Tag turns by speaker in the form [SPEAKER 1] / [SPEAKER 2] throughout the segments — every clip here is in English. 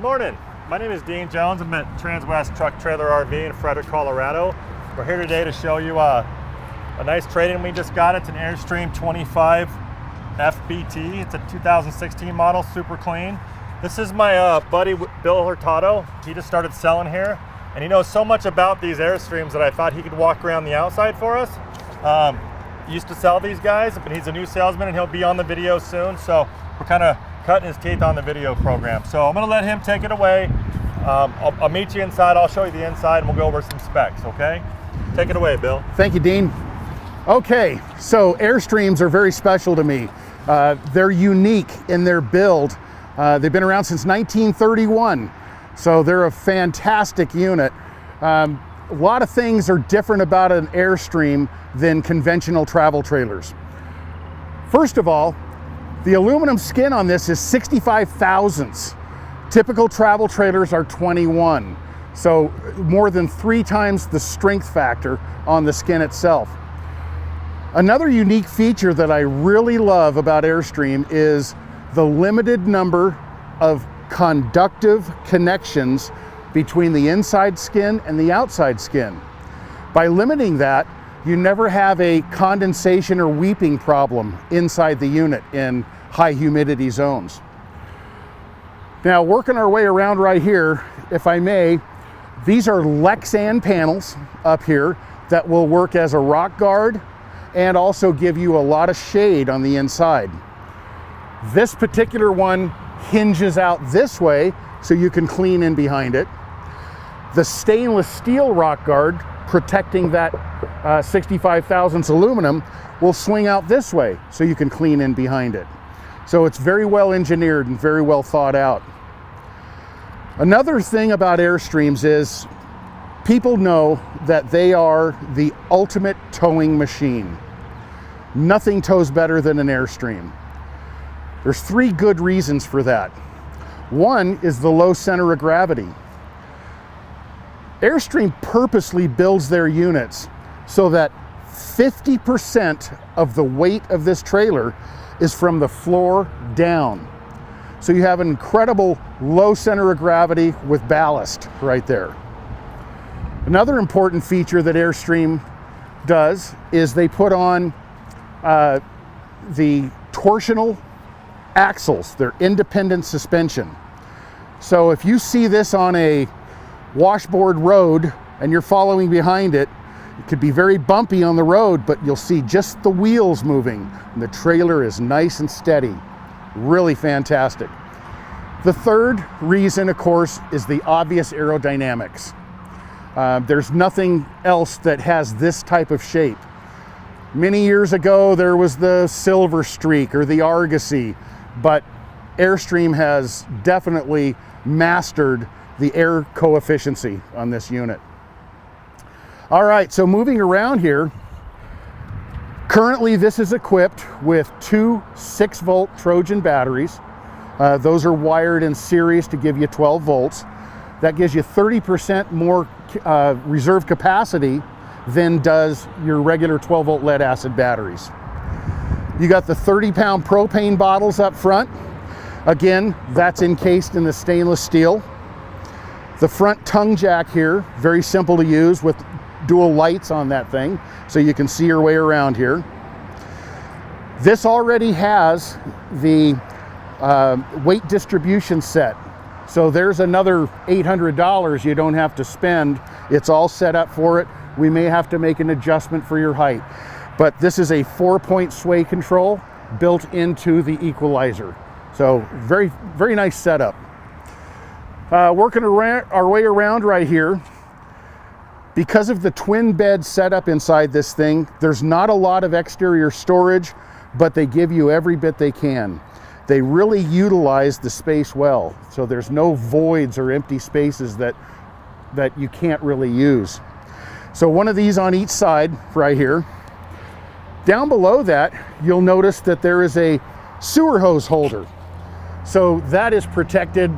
[SPEAKER 1] Good morning. My name is Dean Jones. I'm at Transwest Truck Trailer RV in Frederick, Colorado. We're here today to show you a nice trade-in we just got. It's an Airstream 25 FBT. It's a 2016 model, super clean. This is my buddy Bill Hurtado. He just started selling here, and he knows so much about these Airstreams that I thought he could walk around the outside for us. He used to sell these guys, but he's a new salesman and he'll be on the video soon. So we're kind of cutting his teeth on the video program. So I'm gonna let him take it away. I'll meet you inside, I'll show you the inside, and we'll go over some specs, okay? Take it away, Bill.
[SPEAKER 2] Thank you, Dean. Okay, so Airstreams are very special to me. They're unique in their build. They've been around since 1931, so they're a fantastic unit. A lot of things are different about an Airstream than conventional travel trailers. First of all, the aluminum skin on this is 65 thousandths. Typical travel trailers are 21, so more than 3 times the strength factor on the skin itself. Another unique feature that I really love about Airstream is the limited number of conductive connections between the inside skin and the outside skin. By limiting that, you never have a condensation or weeping problem inside the unit in high humidity zones. Now, working our way around right here, if I may, these are Lexan panels up here that will work as a rock guard and also give you a lot of shade on the inside. This particular one hinges out this way so you can clean in behind it. The stainless steel rock guard protecting that 65 thousandths aluminum will swing out this way so you can clean in behind it. So it's very well engineered and very well thought out. Another thing about Airstreams is people know that they are the ultimate towing machine. Nothing tows better than an Airstream. There's 3 good reasons for that. One is the low center of gravity. Airstream purposely builds their units so that 50% of the weight of this trailer is from the floor down. So you have an incredible low center of gravity with ballast right there. Another important feature that Airstream does is they put on the torsional axles. They're independent suspension. So if you see this on a washboard road and you're following behind it, it could be very bumpy on the road, but you'll see just the wheels moving and the trailer is nice and steady. Really fantastic. The third reason, of course, is the obvious aerodynamics. There's nothing else that has this type of shape. Many years ago, there was the Silver Streak or the Argosy, but Airstream has definitely mastered the air coefficient on this unit. All right, so moving around here, currently this is equipped with 2 6-volt Trojan batteries. Those are wired in series to give you 12 volts. That gives you 30% more reserve capacity than does your regular 12-volt lead acid batteries. You got the 30-pound propane bottles up front. Again, that's encased in the stainless steel. The front tongue jack here, very simple to use with dual lights on that thing, so you can see your way around here. This already has the weight distribution set. So there's another $800 you don't have to spend. It's all set up for it. We may have to make an adjustment for your height. But this is a 4-point sway control built into the equalizer. So very, very nice setup. Working our way around right here, because of the twin bed setup inside this thing, there's not a lot of exterior storage, but they give you every bit they can. They really utilize the space well, so there's no voids or empty spaces that you can't really use. So one of these on each side right here. Down below that, you'll notice that there is a sewer hose holder. So that is protected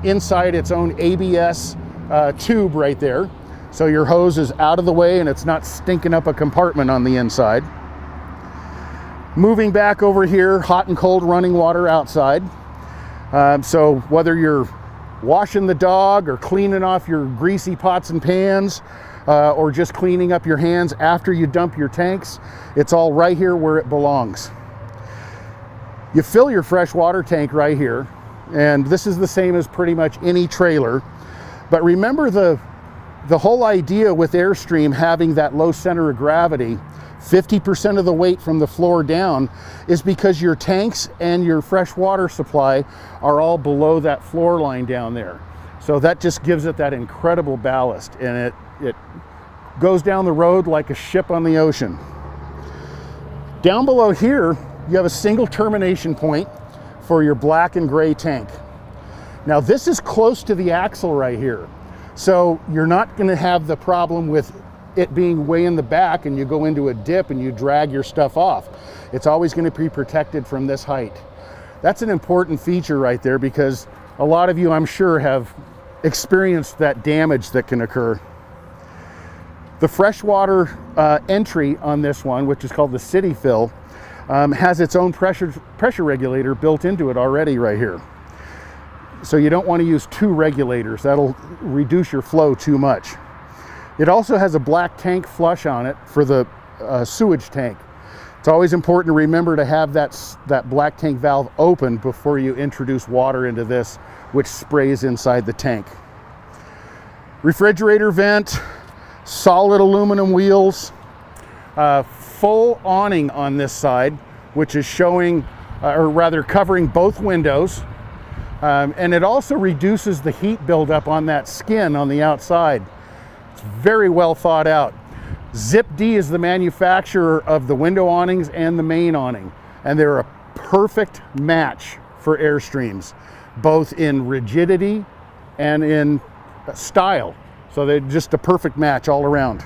[SPEAKER 2] inside its own ABS tube right there. So your hose is out of the way and it's not stinking up a compartment on the inside. Moving back over here, hot and cold running water outside. So whether you're washing the dog or cleaning off your greasy pots and pans, or just cleaning up your hands after you dump your tanks, it's all right here where it belongs. You fill your fresh water tank right here, and this is the same as pretty much any trailer. But remember the whole idea with Airstream having that low center of gravity, 50% of the weight from the floor down, is because your tanks and your fresh water supply are all below that floor line down there. So that just gives it that incredible ballast, and it goes down the road like a ship on the ocean. Down below here, you have a single termination point for your black and gray tank. Now this is close to the axle right here, so you're not going to have the problem with it being way in the back and you go into a dip and you drag your stuff off. It's always going to be protected from this height. That's an important feature right there, because a lot of you, I'm sure, have experienced that damage that can occur. The freshwater entry on this one, which is called the City Fill, has its own pressure regulator built into it already right here. So you don't want to use two regulators. That'll reduce your flow too much. It also has a black tank flush on it for the sewage tank. It's always important to remember to have that black tank valve open before you introduce water into this, which sprays inside the tank. Refrigerator vent, solid aluminum wheels, full awning on this side, which is showing, or rather covering both windows. And it also reduces the heat buildup on that skin on the outside. It's very well thought out. Zip-D is the manufacturer of the window awnings and the main awning, and they're a perfect match for Airstreams, both in rigidity and in style. So they're just a perfect match all around.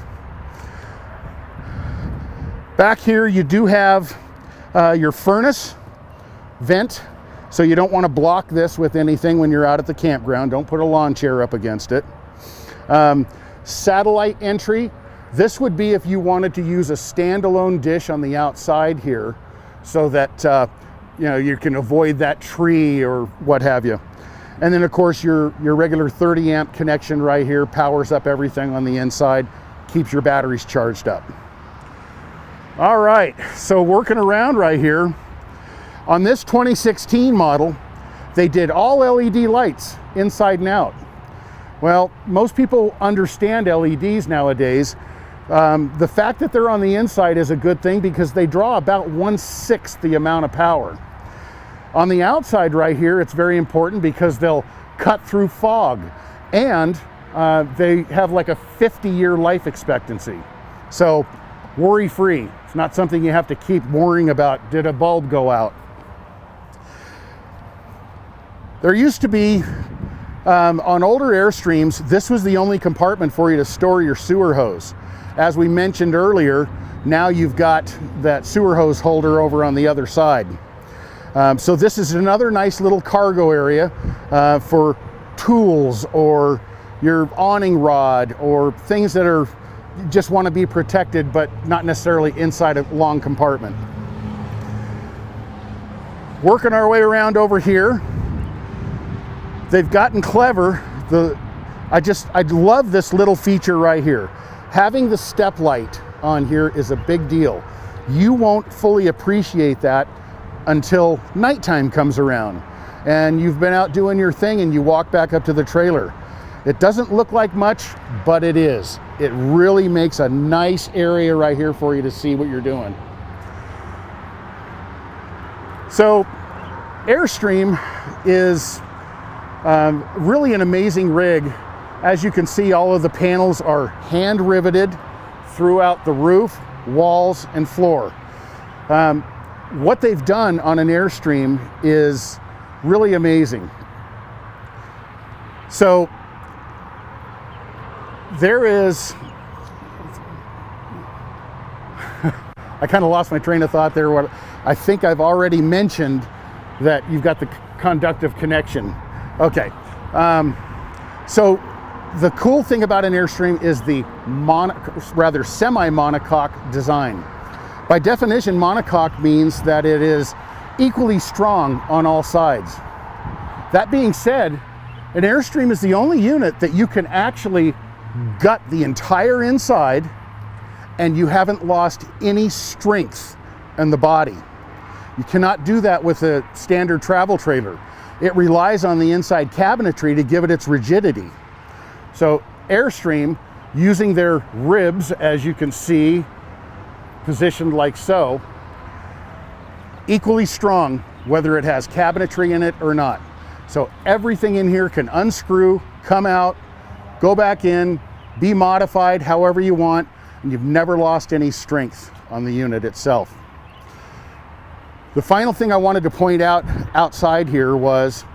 [SPEAKER 2] Back here you do have your furnace vent, so you don't want to block this with anything when you're out at the campground. Don't put a lawn chair up against it. Satellite entry. This would be if you wanted to use a standalone dish on the outside here, so that you can avoid that tree or what have you. And then of course your regular 30 amp connection right here powers up everything on the inside, keeps your batteries charged up. All right, so working around right here, on this 2016 model, they did all LED lights inside and out. Well, most people understand LEDs nowadays. The fact that they're on the inside is a good thing, because they draw about 1/6 the amount of power. On the outside right here, it's very important because they'll cut through fog, and they have like a 50-year life expectancy. So worry-free. It's not something you have to keep worrying about, did a bulb go out? There used to be, on older Airstreams, this was the only compartment for you to store your sewer hose. As we mentioned earlier, now you've got that sewer hose holder over on the other side. So this is another nice little cargo area for tools or your awning rod or things that are just want to be protected but not necessarily inside a long compartment. Working our way around over here, they've gotten clever. I love this little feature right here. Having the step light on here is a big deal. You won't fully appreciate that until nighttime comes around and you've been out doing your thing and you walk back up to the trailer. It doesn't look like much, but it is. It really makes a nice area right here for you to see what you're doing. So Airstream is really an amazing rig. As you can see, all of the panels are hand riveted throughout the roof, walls, and floor. What they've done on an Airstream is really amazing. So there is, I kind of lost my train of thought there. What I think I've already mentioned that you've got the conductive connection. Okay, so the cool thing about an Airstream is the semi-monocoque design. By definition, monocoque means that it is equally strong on all sides. That being said, An Airstream is the only unit that you can actually gut the entire inside and you haven't lost any strength in the body. You cannot do that with a standard travel trailer. It relies on the inside cabinetry to give it its rigidity. So Airstream, using their ribs, as you can see, positioned like so, equally strong whether it has cabinetry in it or not. So everything in here can unscrew, come out, go back in, be modified however you want, and you've never lost any strength on the unit itself. The final thing I wanted to point out outside here was,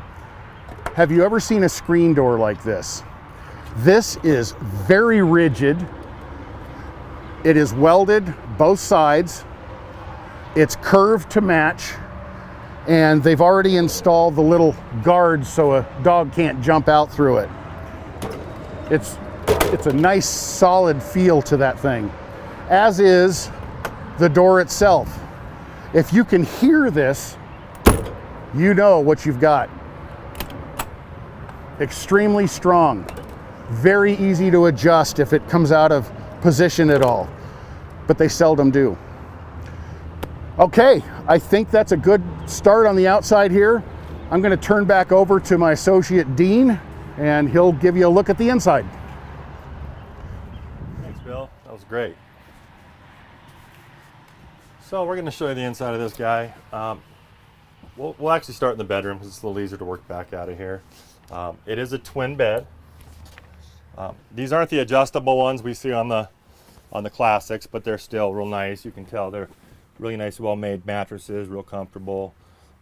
[SPEAKER 2] have you ever seen a screen door like this? This is very rigid. It is welded both sides. It's curved to match, and they've already installed the little guards so a dog can't jump out through it. It's a nice solid feel to that thing, as is the door itself. If you can hear this, you know what you've got. Extremely strong, very easy to adjust if it comes out of position at all, but they seldom do. Okay, I think that's a good start on the outside here. I'm going to turn back over to my associate Dean, and he'll give you a look at the inside.
[SPEAKER 1] Thanks, Bill. That was great. So we're going to show you the inside of this guy. We'll actually start in the bedroom because it's a little easier to work back out of here. It is a twin bed. These aren't the adjustable ones we see on the classics, but they're still real nice. You can tell they're really nice, well-made mattresses, real comfortable.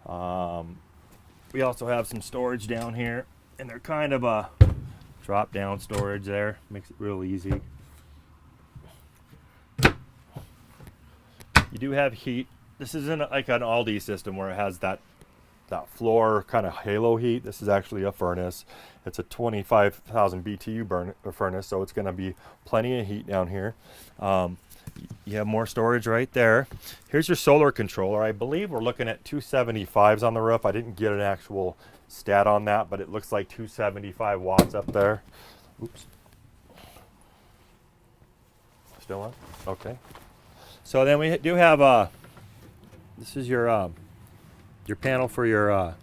[SPEAKER 1] We also have some storage down here, and they're kind of a drop-down storage there. Makes it real easy. You do have heat. This isn't like an Aldi system where it has that floor kind of halo heat. This is actually a furnace. It's a 25,000 BTU furnace, so it's going to be plenty of heat down here. You have more storage right there. Here's your solar controller. I believe we're looking at 275s on the roof. I didn't get an actual stat on that, but it looks like 275 watts up there. Oops. Still on? Okay. So then we do have this is your panel for your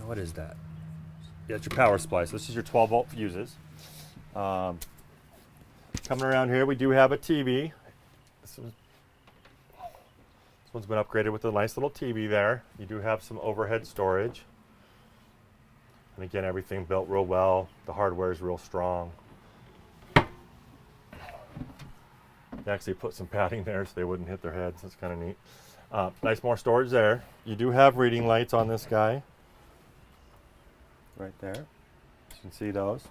[SPEAKER 1] what is that? Yeah, it's your power supply. So this is your 12-volt fuses. Coming around here, we do have a TV. This one's been upgraded with a nice little TV there. You do have some overhead storage. And again, everything built real well. The hardware is real strong. They actually put some padding there so they wouldn't hit their heads. That's kind of neat. Nice more storage there. You do have reading lights on this guy. Right there. You can see those.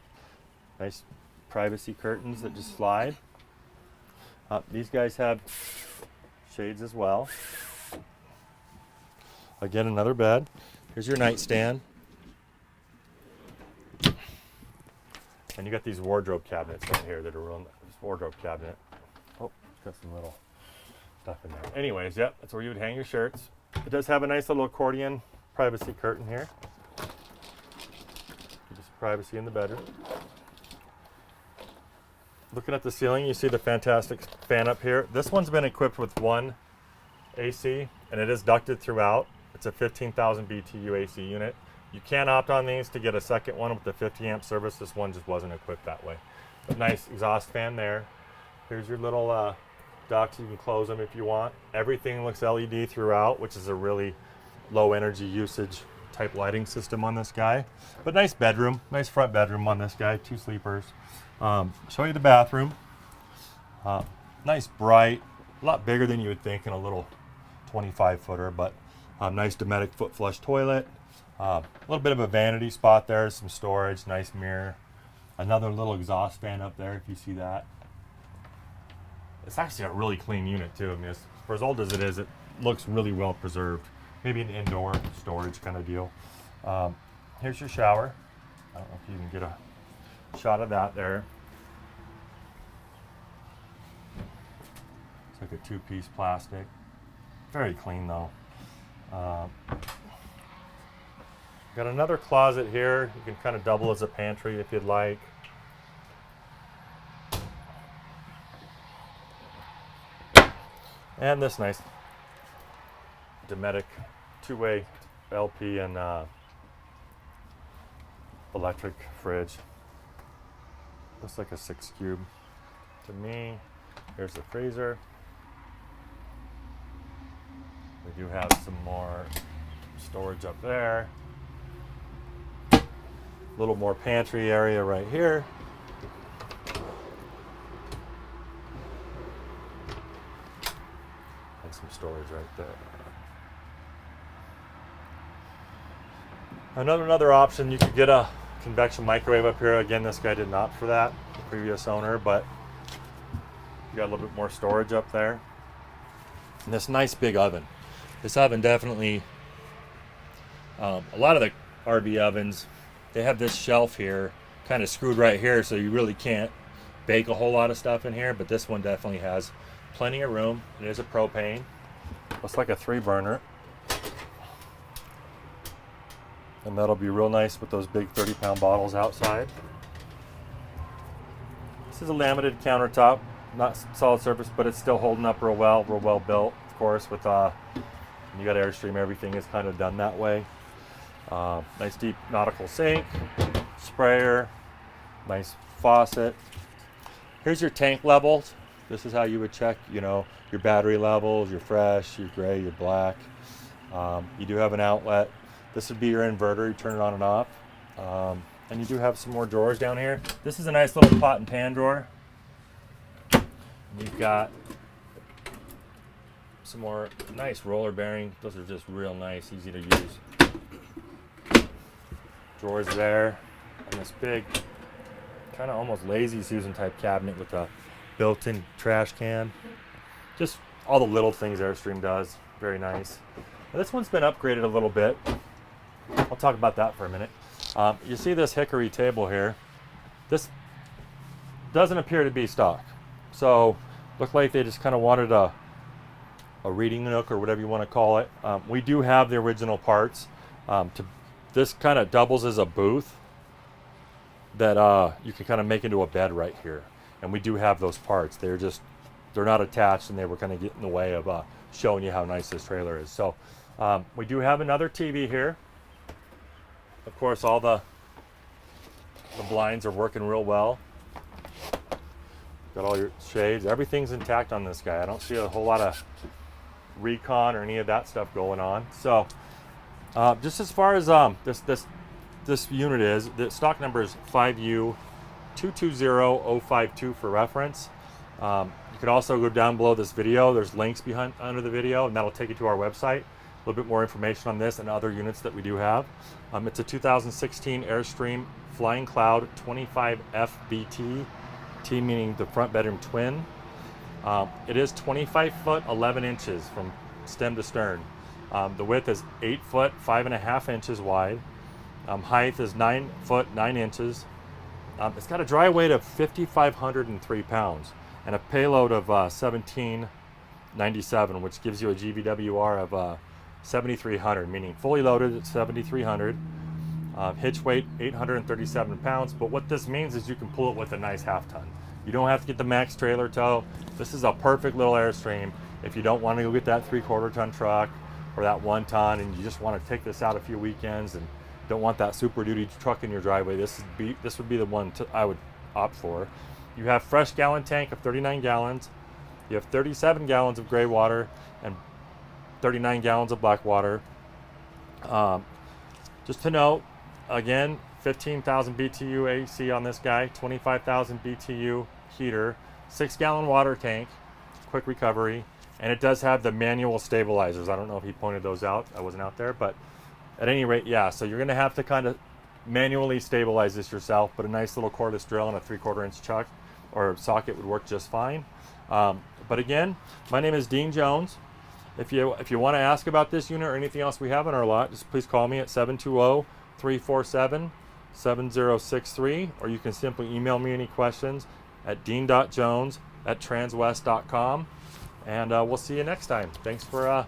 [SPEAKER 1] Nice privacy curtains that just slide. These guys have shades as well. Again, another bed. Here's your nightstand. And you got these wardrobe cabinets right here that are real nice. Wardrobe cabinet. Oh, it's got some little stuff in there. Anyways, yep, that's where you would hang your shirts. It does have a nice little accordion privacy curtain here. Just privacy in the bedroom. Looking at the ceiling, you see the fantastic fan up here. This one's been equipped with one AC, and it is ducted throughout. It's a 15,000 BTU AC unit. You can opt on these to get a second one with the 50 amp service. This one just wasn't equipped that way. But nice exhaust fan there. Here's your little ducts. You can close them if you want. Everything looks LED throughout, which is a really low energy usage type lighting system on this guy. But nice bedroom, nice front bedroom on this guy, 2 sleepers. Show you the bathroom. Nice bright, a lot bigger than you would think in a little 25 footer, but nice Dometic foot flush toilet. A little bit of a vanity spot there, some storage, nice mirror. Another little exhaust fan up there if you see that. It's actually a really clean unit too. I mean, for as old as it is, it looks really well preserved. Maybe an indoor storage kind of deal. Here's your shower. I don't know if you can get a shot of that there. It's like a 2-piece plastic. Very clean though. Got another closet here. You can kind of double as a pantry if you'd like. And this nice Dometic two-way LP and electric fridge. Looks like a 6 cube to me. Here's the freezer. We do have some more storage up there. A little more pantry area right here. And some storage right there. Another option, you could get a convection microwave up here. Again, this guy did not for that, the previous owner, but you got a little bit more storage up there. And this nice big oven. This oven definitely, a lot of the RV ovens, they have this shelf here, kind of screwed right here, so you really can't bake a whole lot of stuff in here, but this one definitely has plenty of room. It is a propane. Looks like a 3-burner. And that'll be real nice with those big 30-pound bottles outside. This is a laminated countertop, not solid surface, but it's still holding up real well built, of course, with you got Airstream, everything is kind of done that way. Nice deep nautical sink, sprayer, nice faucet. Here's your tank levels. This is how you would check, your battery levels, your fresh, your gray, your black. You do have an outlet. This would be your inverter. You turn it on and off. And you do have some more drawers down here. This is a nice little pot and pan drawer. You've got some more nice roller bearing. Those are just real nice, easy to use. Drawers there. And this big, kind of almost lazy Susan type cabinet with a built-in trash can. Just all the little things Airstream does. Very nice. Now, this one's been upgraded a little bit. I'll talk about that for a minute. You see this hickory table here. This doesn't appear to be stock. So, looked like they just kind of wanted a reading nook or whatever you want to call it. We do have the original parts. This kind of doubles as a booth that you can kind of make into a bed right here. And we do have those parts. They're not attached, and they were kind of getting in the way of showing you how nice this trailer is. So we do have another TV here. Of course, all the blinds are working real well. Got all your shades. Everything's intact on this guy. I don't see a whole lot of recon or any of that stuff going on. So just as far as this unit is, the stock number is 5U220052 for reference. You could also go down below this video. There's links under the video, and that'll take you to our website. A little bit more information on this and other units that we do have. It's a 2016 Airstream Flying Cloud 25FBT, T meaning the front bedroom twin. It is 25 foot 11 inches from stem to stern. The width is 8 foot 5.5 inches wide. Height is 9 foot 9 inches. It's got a dry weight of 5,503 pounds and a payload of 1797, which gives you a GVWR of 7,300, meaning fully loaded at 7,300. Hitch weight 837 pounds, but what this means is you can pull it with a nice half ton. You don't have to get the max trailer tow. This is a perfect little Airstream if you don't want to go get that 3/4 ton truck or that 1 ton and you just want to take this out a few weekends and don't want that super duty truck in your driveway. This would be the one I would opt for. You have fresh gallon tank of 39 gallons. You have 37 gallons of gray water and 39 gallons of black water. Just to note, again, 15,000 BTU AC on this guy, 25,000 BTU heater, 6-gallon water tank, quick recovery, and it does have the manual stabilizers. I don't know if he pointed those out. I wasn't out there, but at any rate, yeah. So you're going to have to kind of manually stabilize this yourself, but a nice little cordless drill and a 3/4 inch chuck or socket would work just fine. But again, my name is Dean Jones. If you want to ask about this unit or anything else we have in our lot, just please call me at 720-347-7063, or you can simply email me any questions at dean.jones@transwest.com, and we'll see you next time. Thanks for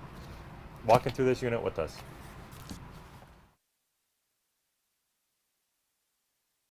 [SPEAKER 1] walking through this unit with us.